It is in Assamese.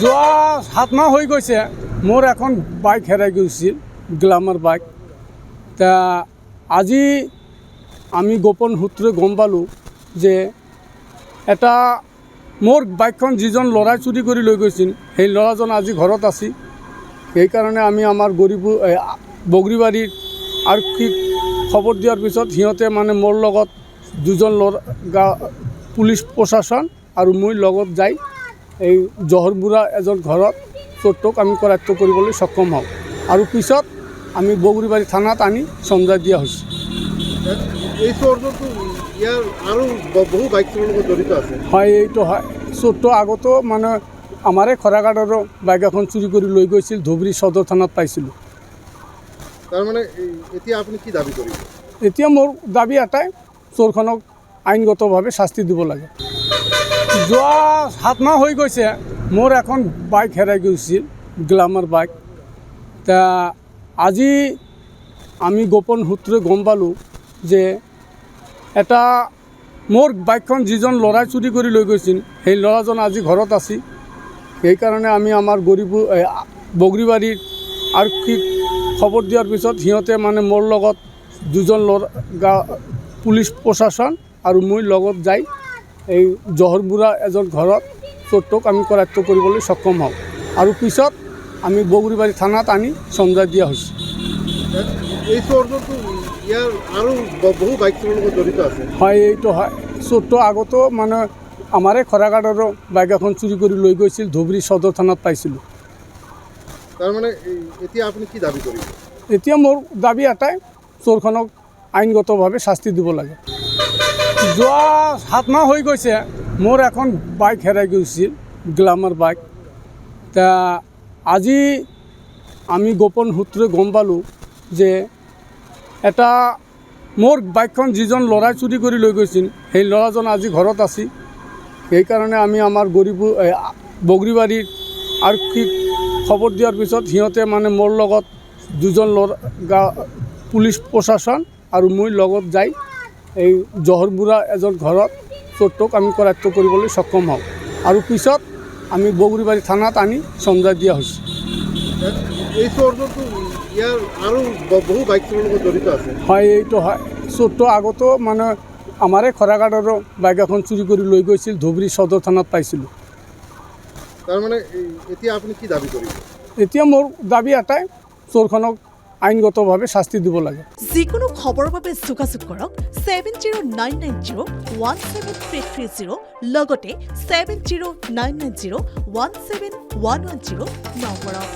যোৱা 7 মাহ হৈ গৈছে মোৰ এখন বাইক হেৰাই গৈছিল, গ্লামাৰ বাইক। তা আজি আমি গোপন সূত্ৰে গম পালোঁ যে এটা মোৰ বাইকখন যিজন ল'ৰাই চুৰি কৰি লৈ গৈছিল সেই ল'ৰাজন আজি ঘৰত আছে। সেইকাৰণে আমি আমাৰ বগৰীবাৰীৰ আৰক্ষীক খবৰ দিয়াৰ পিছত সিহঁতে মানে মোৰ লগত দুজন পুলিচ প্ৰশাসন আৰু মই লগত যাই এই জহৰবুৰা এজন ঘৰত চোৰটোক আমি কৰায়ত্ব কৰিবলৈ সক্ষম হওঁ আৰু পিছত আমি বগৰীবাৰী থানাত আনি চমজাই দিয়া হৈছে। এই চোৰটো ইয়াৰ আৰু বহু বাইক চোৰৰ লগত জড়িত আছে। হয়, এইটো হয়। চোৰটো আগতো মানে আমাৰে খৰাঘাটৰো বাইক এখন চুৰি কৰি লৈ গৈছিল, ধুবুৰী সদৰ থানাত পাইছিলোঁ। তাৰমানে এতিয়া আপুনি কি দাবী কৰিব? এতিয়া মোৰ দাবী এটাই, চোৰখনক আইনগতভাৱে শাস্তি দিব লাগে। যোৱা 7 মাহ হৈ গৈছে মোৰ এখন বাইক হেৰাই গৈছিল, গ্লামাৰ বাইক। তা আজি আমি গোপন সূত্ৰে গম পালোঁ যে এটা মোৰ বাইকখন যিজন ল'ৰাই চুৰি কৰি লৈ গৈছিল সেই ল'ৰাজন আজি ঘৰত আছে। সেইকাৰণে আমি আমাৰ বগৰীবাৰীৰ আৰক্ষীক খবৰ দিয়াৰ পিছত সিহঁতে মানে মোৰ লগত দুজন পুলিচ প্ৰশাসন আৰু মই লগত যাই এই জহৰবুৰা এজন ঘৰত চোৰটোক আমি কৰায়ত্ব কৰিবলৈ সক্ষম হওঁ আৰু পিছত আমি বগৰীবাৰী থানাত আনি চমজাই দিয়া হৈছে। এই চোৰটো ইয়াৰ আৰু বহু বাইক চোৰৰ লগত জড়িত আছে। হয়, এইটো হয়। চোৰটো আগতো মানে আমাৰে খৰাঘাটৰো বাইক এখন চুৰি কৰি লৈ গৈছিল, ধুবুৰী সদৰ থানাত পাইছিলোঁ। তাৰমানে এতিয়া আপুনি কি দাবী কৰিব? এতিয়া মোৰ দাবী এটাই, চোৰখনক আইনগতভাৱে শাস্তি দিব লাগে। যোৱা 7 মাহ হৈ গৈছে মোৰ এখন বাইক হেৰাই গৈছিল, গ্লামাৰ বাইক। তা আজি আমি গোপন সূত্ৰে গম পালোঁ যে এটা মোৰ বাইকখন যিজন ল'ৰাই চুৰি কৰি লৈ গৈছিল সেই ল'ৰাজন আজি ঘৰত আছে। সেইকাৰণে আমি আমাৰ বগৰীবাৰীৰ আৰক্ষীক খবৰ দিয়াৰ পিছত সিহঁতে মানে মোৰ লগত দুজন পুলিচ প্ৰশাসন আৰু মই লগত যাই এই জহৰবুৰা এজন ঘৰত চোৰটোক আমি কৰায়ত্ব কৰিবলৈ সক্ষম হওঁ আৰু পিছত আমি বগৰীবাৰী থানাত আনি চমজাই দিয়া হৈছে। এই চোৰটো ইয়াৰ আৰু বহু বাইক চোৰৰ লগত জড়িত আছে। হয়, এইটো হয়। চোৰটো আগতো মানে আমাৰে খৰাঘাটৰো বাইক এখন চুৰি কৰি লৈ গৈছিল, ধুবুৰী সদৰ থানাত পাইছিলোঁ। তাৰমানে এতিয়া আপুনি কি দাবী কৰিব? এতিয়া মোৰ দাবী এটাই, চোৰখনক আইনগতভাৱে শাস্তি দিব লাগে। যিকোনো খবৰৰ বাবে যোগাযোগ কৰক 7099017330 লগতে 7099017110 নম্বৰত।